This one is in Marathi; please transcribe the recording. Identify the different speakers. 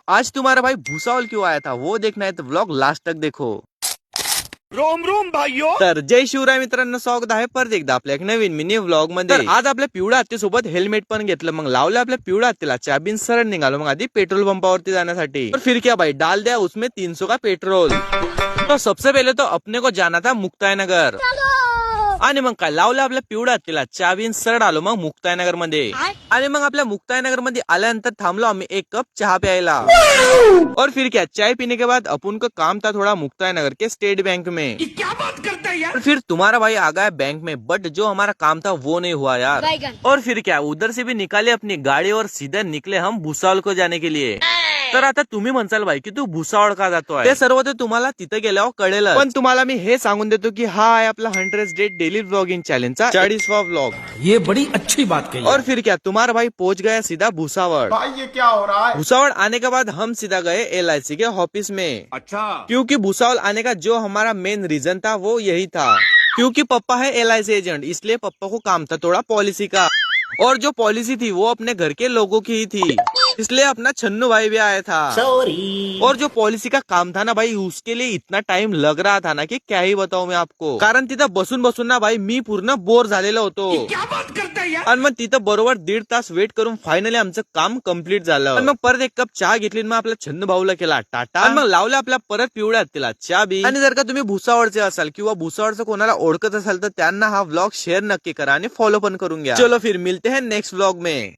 Speaker 1: आज तुम्हारा भाई भूसावल क्यों आया था वो देखना है तो व्लॉग लास्ट तक देखो।
Speaker 2: रोम रोम भाइयों।
Speaker 1: तर जय शिवराय मित्रांनो, स्वागत आहे परत एकदा आपल्या एक नवीन मिनी व्लॉग मध्ये। तर आज आपल्या पिवळ्या हत्तीसोबत हेल्मेट पण घेतलं, मग लावलं आपल्या पिवळ्या हत्तीला चाबीन सरळ निघालो मग आधी पेट्रोल पंपावरती जाण्यासाठी। और फिर क्या भाई डाल दिया उसमें 300 का पेट्रोल। तो सबसे पहले तो अपने को जाना था मुक्ताईनगर आणि मग काय लावलं आपल्या पिवळ्या हत्तीला चाबीन सरळ आलो मग मुक्ताईनगर मध्ये। आणि मग आपल्या मुक्ताईनगर मध्ये आल्यानंतर थांबलो आम्ही एक कप चहा प्यायला। और फिर क्या चाय पीने के बाद अपन का काम था थोड़ा मुक्ताईनगर के स्टेट बैंक में।
Speaker 2: क्या बात करता है यार।
Speaker 1: और फिर तुम्हारा भाई आ गया बैंक में, बट जो हमारा काम था वो नहीं हुआ यार। और फिर क्या उधर से भी निकाले अपनी गाड़ी और सीधे निकले हम भुसावळ को जाने के लिए। तर आता तुम्ही म्हणसाल भाई की तू भुसावळ का जातोय, ते सर्व ते तुम्हाला तिथे गेल्यावर कळेल। पण तुम्हाला मी हे सांगून देतो की हा आहे आपला 100 डेज डेली व्लॉगिंग चॅलेंजचा 40वां व्लॉग।
Speaker 2: ये बड़ी अच्छी बात कही।
Speaker 1: और फिर क्या तुम्हारा भाई पहुंच गया सीधा भुसावळ।
Speaker 3: भाई ये क्या हो रहा है।
Speaker 1: भुसावळ आने के बाद हम सीधा गए LIC के ऑफिस में।
Speaker 2: अच्छा।
Speaker 1: क्योंकि भुसावल आने का जो हमारा मेन रीजन था वो यही था, क्योंकि पापा है LIC एजेंट, इसलिए पापा को काम था थोड़ा पॉलिसी का। और जो पॉलिसी थी वो अपने घर के लोगों की ही थी, इसलिए अपना छन्नू भाई भी आया था।
Speaker 2: सॉरी।
Speaker 1: और जो पॉलिसी का काम था ना भाई, उसके लिए इतना टाइम लग रहा था ना कि क्या ही बताऊं मैं आपको। कारण तिथं बसून बसून ना भाई मी पूर्ण बोर झालेलो होतो।
Speaker 2: क्या बात करता है यार।
Speaker 1: आणि मग तिथं बरोबर 1.5 तास वेट करून फायनली आमचं काम कम्प्लीट झालं। आणि मग परत एक कप चहा घेतली, मग आपल्या छन्नू भाऊला केला टाटा आणि मग लावलं आपल्या परत पिवळ्या हत्तीला चाबी। आणि जर का तुम्ही भुसावळचे असाल किंवा भुसावळचं कोणाला ओळखत असाल तर त्यांना हा व्लॉग शेअर नक्की करा आणि फॉलो पण करून घ्या। चलो फिर मिलते हैं नेक्स्ट व्लॉग में।